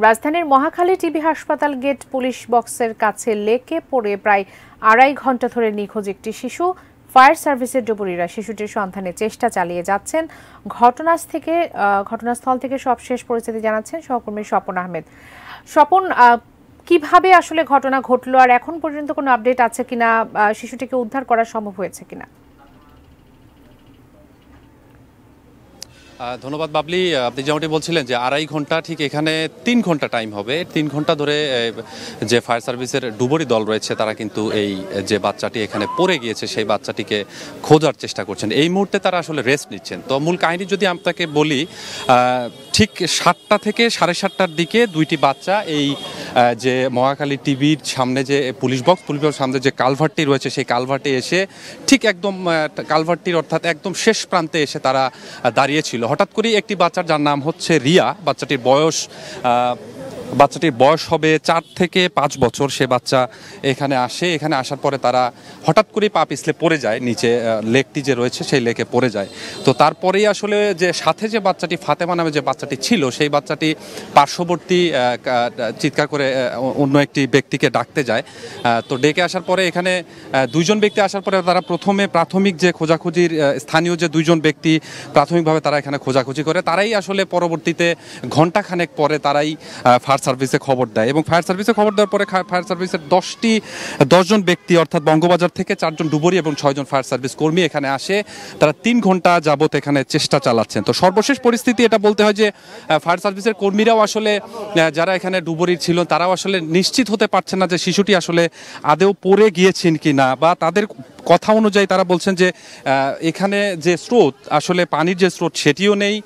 রাজধানীর মহাখালী টিবি হাসপাতাল gate police বক্সের কাছে লেকে পড়ে প্রায় ২.৫ ঘন্টা ধরে নিখোঁজ একটি শিশু। ফায়ার সার্ভিসের ডুবুরিরা শিশুটির সন্ধানে চেষ্টা চালিয়ে যাচ্ছেন। ঘটনাস্থল থেকে সবশেষ পরিস্থিতি জানাচ্ছেন সহকর্মী স্বপন আহমেদ। স্বপন, কিভাবে আসলে ঘটনা ঘটলো আর এখন পর্যন্ত কোনো আপডেট আছে কিনা, শিশুটিকে উদ্ধার করা সম্ভব হয়েছে কিনা? ধন্যবাদ বাবলি। আপনি যেমনটি বলছিলেন যে ২.৫ ঘন্টা, ঠিক এখানে ৩ ঘন্টা টাইম হবে। ৩ ঘন্টা ধরে যে ফায়ার সার্ভিসের ডুবুরি দল রয়েছে তারা কিন্তু এই যে বাচ্চাটি এখানে পড়ে গিয়েছে সেই বাচ্চাটিকে খোঁজার চেষ্টা করছেন। এই মুহূর্তে তারা আসলে রেস্ট নিচ্ছেন। তো মূল কাহিনী যদি আপনাকে বলি, ঠিক ৭টা থেকে ৭:৩০টার দিকে দুইটি বাচ্চা এই যে মহাখালী টিভির সামনে যে পুলিশ বক্সের সামনে যে কালভার্টটি রয়েছে সেই কালভার্টে এসে ঠিক একদম কালভার্টটির অর্থাৎ একদম শেষ প্রান্তে এসে তারা দাঁড়িয়েছিল। হঠাৎ করেই একটি বাচ্চার, যার নাম হচ্ছে রিয়া, বাচ্চাটির বয়স হবে ৪ থেকে ৫ বছর। সে বাচ্চা এখানে আসার পরে তারা হঠাৎ করেই পা পিছলে পড়ে যায় নিচে, লেকটি যে রয়েছে সেই লেকে পড়ে যায়। তো তারপরেই আসলে যে সাথে যে বাচ্চাটি, ফাতেমা নামে যে বাচ্চাটি ছিল, সেই বাচ্চাটি পার্শ্ববর্তী চিৎকার করে অন্য একটি ব্যক্তিকে ডাকতে যায়। তো ডেকে আসার পরে এখানে দুইজন ব্যক্তি আসার পরে তারা প্রথমে প্রাথমিক যে খোঁজাখুঁজির স্থানীয় যে দুইজন ব্যক্তি প্রাথমিকভাবে তারা এখানে খোঁজাখুঁজি করে, তারাই আসলে পরবর্তীতে ঘণ্টাখানেক পরে তারাই ফায়ার সার্ভিসে খবর দেয়। এবং ফায়ার সার্ভিসে খবর দেওয়ার পরে ফায়ার সার্ভিসের 10 জন ব্যক্তি অর্থাৎ বঙ্গবাজার থেকে 4 জন ডুবুরি এবং 6 জন ফায়ার সার্ভিস কর্মী এখানে আসে। তারা 3 ঘন্টা যাবত এখানে চেষ্টা চালাচ্ছেন। তো সর্বশেষ পরিস্থিতি এটা বলতে হয় যে ফায়ার সার্ভিসের কর্মীরাও আসলে, যারা এখানে ডুবুরি ছিল, তারাও আসলে নিশ্চিত হতে পারছেন না যে শিশুটি আসলে আদৌ পড়ে গিয়েছেন কিনা, বা তাদের কথা অনুযায়ী তারা বলছেন যে এখানে যে স্রোত, আসলে পানির যে স্রোত সেটিও নেই।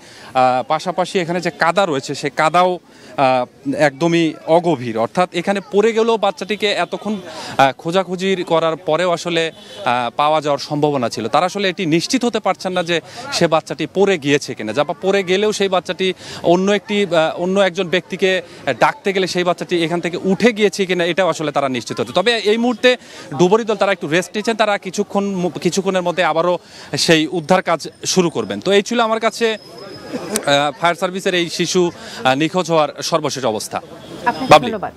পাশাপাশি এখানে যে কাদা রয়েছে সে কাদাও একদমই অগভীর, অর্থাৎ এখানে পড়ে গেলেও বাচ্চাটিকে এতক্ষণ খোঁজাখুঁজি করার পরেও আসলে পাওয়া যাওয়ার সম্ভাবনা ছিল। তারা আসলে এটি নিশ্চিত হতে পারছেন না যে সে বাচ্চাটি পড়ে গিয়েছে কিনা, যা পড়ে গেলেও সেই বাচ্চাটি অন্য একজন ব্যক্তিকে ডাকতে গেলে সেই বাচ্চাটি এখান থেকে উঠে গিয়েছে কিনা এটাও আসলে তারা নিশ্চিত হতে। তবে এই মুহূর্তে ডুবুরি দল তারা একটু রেস্ট নিচ্ছেন। তারা কিছুক্ষণের মধ্যে আবারও সেই উদ্ধার কাজ শুরু করবেন। তো এই ছিল আমার কাছে ফায়ার সার্ভিসের এই শিশু নিখোঁজ হওয়ার সর্বশেষ অবস্থা। ধন্যবাদ।